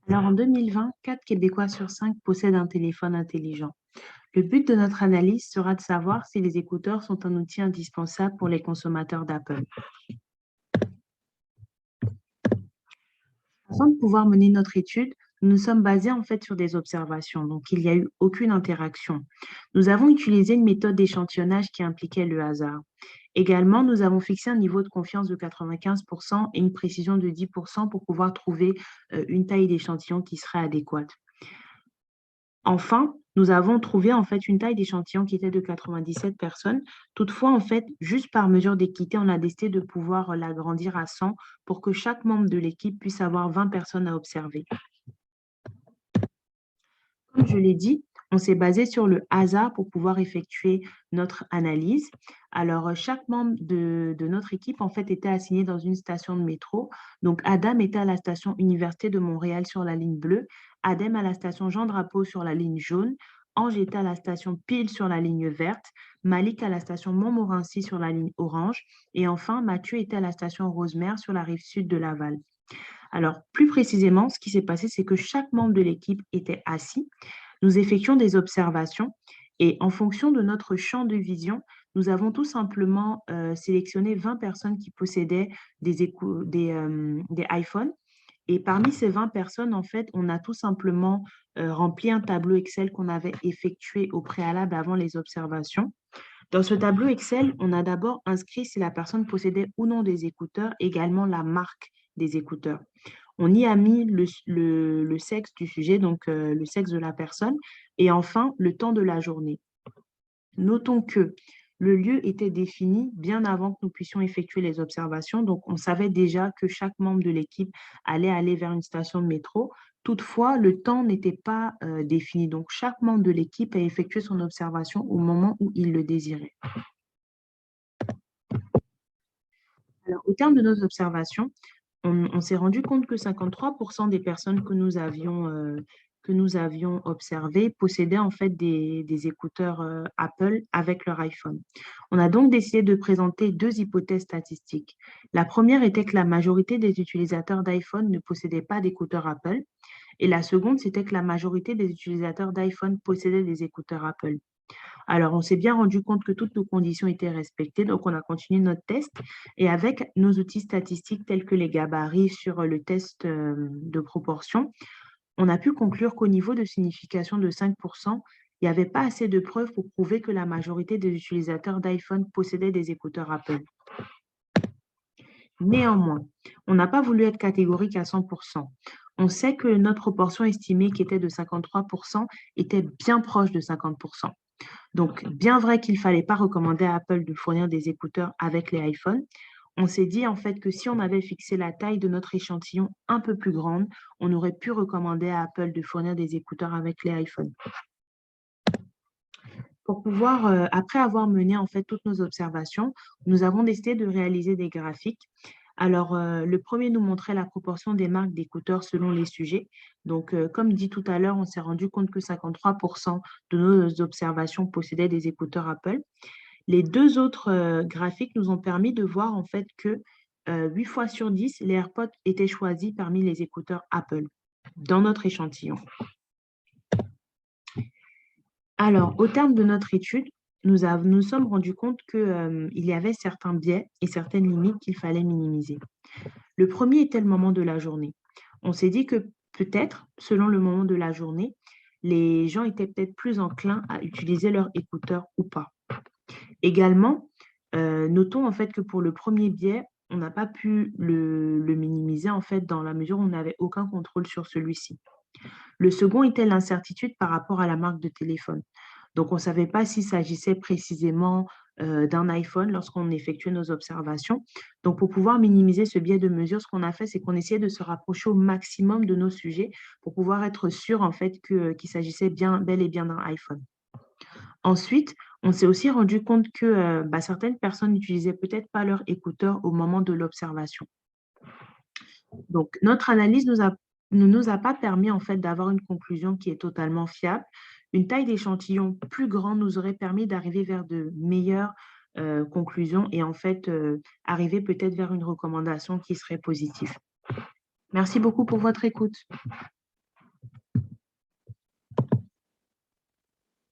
Alors en 2020, 4 Québécois sur 5 possèdent un téléphone intelligent. Le but de notre analyse sera de savoir si les écouteurs sont un outil indispensable pour les consommateurs d'Apple. Afin de pouvoir mener notre étude, nous nous sommes basés en fait sur des observations, donc il n'y a eu aucune interaction. Nous avons utilisé une méthode d'échantillonnage qui impliquait le hasard. Également, nous avons fixé un niveau de confiance de 95% et une précision de 10% pour pouvoir trouver une taille d'échantillon qui serait adéquate. Enfin, nous avons trouvé en fait une taille d'échantillon qui était de 97 personnes. Toutefois, en fait, juste par mesure d'équité, on a décidé de pouvoir l'agrandir à 100 pour que chaque membre de l'équipe puisse avoir 20 personnes à observer. Comme je l'ai dit, on s'est basé sur le hasard pour pouvoir effectuer notre analyse. Alors, chaque membre de notre équipe, en fait, était assigné dans une station de métro. Donc, Adam était à la station Université de Montréal sur la ligne bleue, Adem à la station Jean-Drapeau sur la ligne jaune, Ange était à la station Pile sur la ligne verte, Malik à la station Montmorency sur la ligne orange, et enfin, Mathieu était à la station Rosemère sur la rive sud de Laval. Alors, plus précisément, ce qui s'est passé, c'est que chaque membre de l'équipe était assis. Nous effectuons des observations et en fonction de notre champ de vision, nous avons tout simplement sélectionné 20 personnes qui possédaient des iPhones. Et parmi ces 20 personnes, en fait, on a tout simplement rempli un tableau Excel qu'on avait effectué au préalable avant les observations. Dans ce tableau Excel, on a d'abord inscrit si la personne possédait ou non des écouteurs, également la marque des écouteurs. On y a mis le sexe du sujet, donc le sexe de la personne, et enfin le temps de la journée. Notons que le lieu était défini bien avant que nous puissions effectuer les observations, donc on savait déjà que chaque membre de l'équipe allait aller vers une station de métro. Toutefois, le temps n'était pas défini, donc chaque membre de l'équipe a effectué son observation au moment où il le désirait. Alors, au terme de nos observations, on s'est rendu compte que 53% des personnes que nous avions observées possédaient en fait des écouteurs Apple avec leur iPhone. On a donc décidé de présenter deux hypothèses statistiques. La première était que la majorité des utilisateurs d'iPhone ne possédaient pas d'écouteurs Apple. Et la seconde, c'était que la majorité des utilisateurs d'iPhone possédaient des écouteurs Apple. Alors, on s'est bien rendu compte que toutes nos conditions étaient respectées, donc on a continué notre test. Et avec nos outils statistiques tels que les gabarits sur le test de proportion, on a pu conclure qu'au niveau de signification de 5%, il n'y avait pas assez de preuves pour prouver que la majorité des utilisateurs d'iPhone possédaient des écouteurs Apple. Néanmoins, on n'a pas voulu être catégorique à 100%. On sait que notre proportion estimée qui était de 53% était bien proche de 50%. Donc, bien vrai qu'il ne fallait pas recommander à Apple de fournir des écouteurs avec les iPhones, on s'est dit en fait que si on avait fixé la taille de notre échantillon un peu plus grande, on aurait pu recommander à Apple de fournir des écouteurs avec les iPhones. Pour pouvoir, après avoir mené en fait toutes nos observations, nous avons décidé de réaliser des graphiques. Alors, le premier nous montrait la proportion des marques d'écouteurs selon les sujets. Donc, comme dit tout à l'heure, on s'est rendu compte que 53% de nos observations possédaient des écouteurs Apple. Les deux autres graphiques nous ont permis de voir en fait que 8 fois sur 10, les AirPods étaient choisis parmi les écouteurs Apple dans notre échantillon. Alors, au terme de notre étude, nous sommes rendus compte qu'il y avait certains biais et certaines limites qu'il fallait minimiser. Le premier était le moment de la journée. On s'est dit que peut-être, selon le moment de la journée, les gens étaient peut-être plus enclins à utiliser leur écouteur ou pas. Également, notons en fait que pour le premier biais, on n'a pas pu le minimiser en fait dans la mesure où on n'avait aucun contrôle sur celui-ci. Le second était l'incertitude par rapport à la marque de téléphone. Donc, on ne savait pas s'il s'agissait précisément d'un iPhone lorsqu'on effectuait nos observations. Donc, pour pouvoir minimiser ce biais de mesure, ce qu'on a fait, c'est qu'on essayait de se rapprocher au maximum de nos sujets pour pouvoir être sûr en fait qu'il s'agissait bel et bien d'un iPhone. Ensuite, on s'est aussi rendu compte que certaines personnes n'utilisaient peut-être pas leur écouteur au moment de l'observation. Donc, notre analyse ne nous a pas permis en fait d'avoir une conclusion qui est totalement fiable. Une taille d'échantillon plus grande nous aurait permis d'arriver vers de meilleures conclusions et en fait arriver peut-être vers une recommandation qui serait positive. Merci beaucoup pour votre écoute.